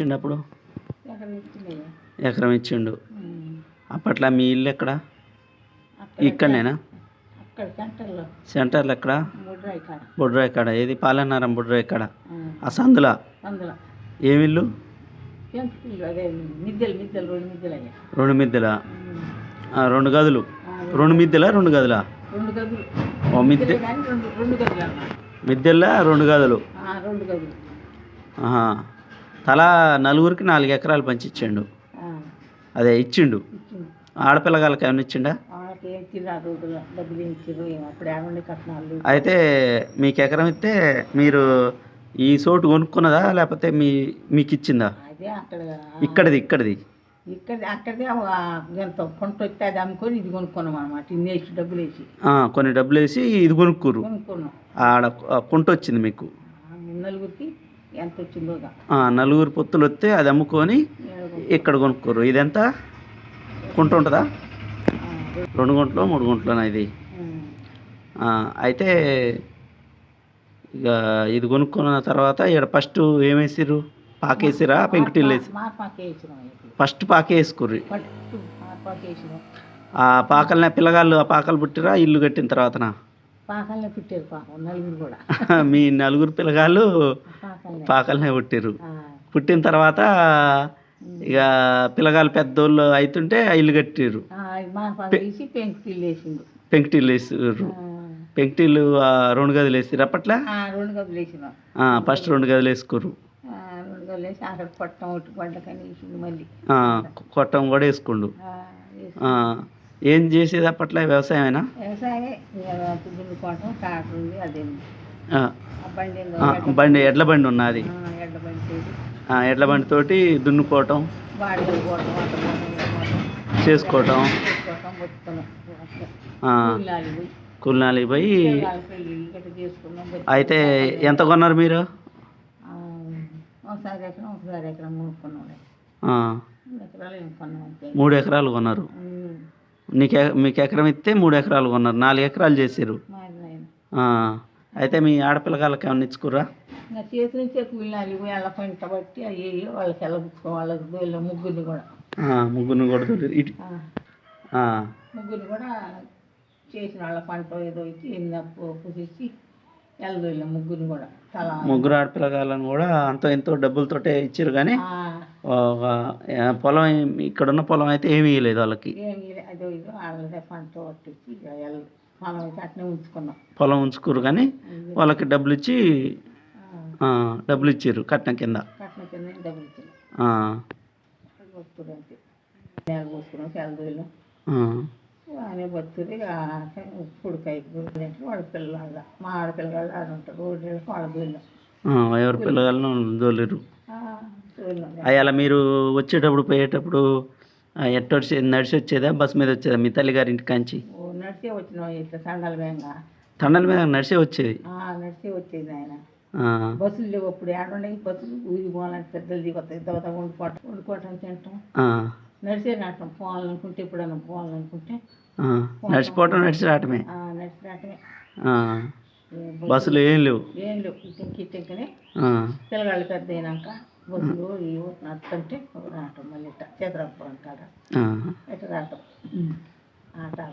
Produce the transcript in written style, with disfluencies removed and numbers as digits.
ఇచ్చిండు అప్పుడు? ఎకరం ఇచ్చిండయ్యా. ఎకరం ఇచ్చిండు. అప్పట్లో మీ ఇల్లు ఎక్కడ? ఇక్కడనేనా? అక్కడ సెంటర్లో. సెంటర్లో ఎక్కడ? బొడ్రాయి కాడ. బొడ్రాయి కాడ. ఏది పాలనారం బొడ్రాయి కాడ? ఆ సందులా? అందులో ఏమి ఇల్లు? పెంకుటిల్లు, అదే మిద్దెలు మిద్దెలు 2 మిద్దెలు అయ్యా. 2 మిద్దెలా? 2 గదులు. 2 మిద్దెలా 2 గదులా? 2 గదులు. ఓ మిద్దె కానీ 2 గదులు అన్నమాట. మిద్దెల్లా 2 గదులు. 2 గదులు. ఆహా. తలా నలుగురికి 4 ఎకరాలు పంచిచ్చిండు. అదే ఇచ్చిండు. ఆడపిల్లగాళ్ళకి ఏమైనా ఇచ్చిండా? వాళ్ళకి ఏం ఇచ్చిండ్రు? ఆ రోజుల్లో డబ్బులు ఏం ఇచ్చిండ్రు? అప్పుడు ఏమండి కట్నాలు. అయితే మీకు ఎకరం ఇస్తే మీరు ఈ చోటు కొనుక్కున్నదా లేకపోతే మీకు ఇచ్చిందా? అదే అక్కడ ఇక్కడిది అక్కడిదే ఎంత కొంట వస్తే అది అమ్ముకొని ఇది కొనుక్కున్నాం అనమాట. ఇన్ని వేసి డబ్బులు వేసి కొన్ని డబ్బులు వేసి ఇది కొనుక్కున్నాం. ఆడ కుంట వచ్చింది మీకు. నలుగురికి ఎంత వచ్చిందో. 4 పొత్తులు వస్తే అది అమ్ముకొని ఇక్కడ కొనుక్కోరు. ఇది ఎంత కుంట ఉంటుందా? 2 గుంటలో 3 గుంటలోనా ఇది? అయితే ఇక ఇది కొనుక్కున్న తర్వాత ఇక్కడ ఫస్ట్ ఏమేసిర్రు? పాకేసిరా పెంకుటిల్లు వేసి? ఫస్ట్ పాకే వేసుకుర్రి. ఆ పాకలనే పిల్లగాళ్ళు ఆ పాకలు పుట్టిరా ఇల్లు కట్టిన తర్వాతనా? పాకలనే పుట్టారు పాపం నలుగురు కూడా. మీ 4 పిల్లగాళ్ళు పాకలనే పుట్టిర్రు. పుట్టిన తర్వాత ఇక పిల్లగాళ్ళు పెద్దోళ్ళు అవుతుంటే ఇల్లు కట్టిర్రు. పెంకుటిల్లు వేసిర్రు. పెంకుటిల్లు 2 గదులు వేసిర్రు అప్పట్లో? 2 గదులు వేసిన. ఫస్ట్ 2 గదులు వేసుకుర్రు. 2 గదులు వేసి అక్కడ కొట్టం ఒకటి పంటకని వేసిండు. మళ్ళీ కొట్టం కూడా వేసుకుండు. ఏం చేసేది అప్పట్లో? వ్యవసాయమేనా? వ్యవసాయమే. దున్నుకోవటం ట్రాక్టర్ ఉంది. అదే బండి ఎడ్ల బండి ఉన్నది. ఎడ్ల బండి తోటి దున్నుకోవటం చేసుకోవటం. కూలినాలికి పోయి. అయితే ఎంత కొన్నారు మీరు? ఒకసారి ఎకరం 3 ఎకరాలు కొన్నారు. మీకు ఎకరం ఇస్తే 3 ఎకరాలు కొన్నారు. 4 ఎకరాలు చేసారు. అయితే మీ ఆడపిల్లగాళ్ళకి ఏమన్నా ఇచ్చుకుర్రా? చేతి నుంచే కూలినాలి పోయి అలా పంట బట్టి అవి వాళ్ళకి వెళ్ళబుచ్చుకో. వాళ్ళకి ముగ్గురిని కూడా ముగ్గురిని కూడా చేసిన వాళ్ళ పంట ఏదో ఇచ్చి పూసి వెళ్ళదోళ్ళ ముగ్గురిని కూడా. ముగ్గురు ఆడపిల్లగాళ్ళని కూడా అంతో ఎంతో డబ్బులతోటే ఇచ్చారు. కానీ పొలం ఇక్కడున్న పొలం అయితే ఏమీ ఇవ్వలేదు వాళ్ళకి. అదో ఇదో వాళ్ళదే పంట పట్టించి పొలం అయితే అట్నే ఉంచుకున్నాం. పొలం ఉంచుకోరు కానీ వాళ్ళకి డబ్బులు ఇచ్చారు కట్నం కింద. డబ్బులు ఇచ్చారు. నేల పోసుకున్నాం సెలదోళ్ళం. అనే బతుకుది. పుడికాయ వాడి పిల్లలు మా ఆడపిల్లగాళ్ళు ఆడుంటారు. వాళ్ళ దోళ్ళం. ఎవరి పిల్లగాళ్ళను దోలేరు. అలా మీరు వచ్చేటప్పుడు పోయేటప్పుడు నడిచి వచ్చేదా బస్ మీద వచ్చేదా మీ తల్లిగారింటి కాంచి? నడిచే వచ్చినాం. ఇట్లా తండల మీద నడిచే వచ్చేది. నడిచే వచ్చేది ఆయన. బస్సులు లేవు అప్పుడు. ఏడుండే బస్సులు ఊరికి పోవాలంటే పెద్దలు దిగుతాయి. తర్వాత వండుకోవటం తింటాం. నడిచే రావటం. పోవాలనుకుంటే ఎప్పుడన్నా పోవాలనుకుంటే నడిచిపోవటం నడిచి రావటమే. బస్సులు ఏం లేవు. ఇంకెక్కనే పిల్లగాళ్ళు పెద్ద అయినాక బస్సులు నడుతుంటే రావటం. మళ్ళీ చేతరాకపోవడం కాడ ఎట్లా రావటం.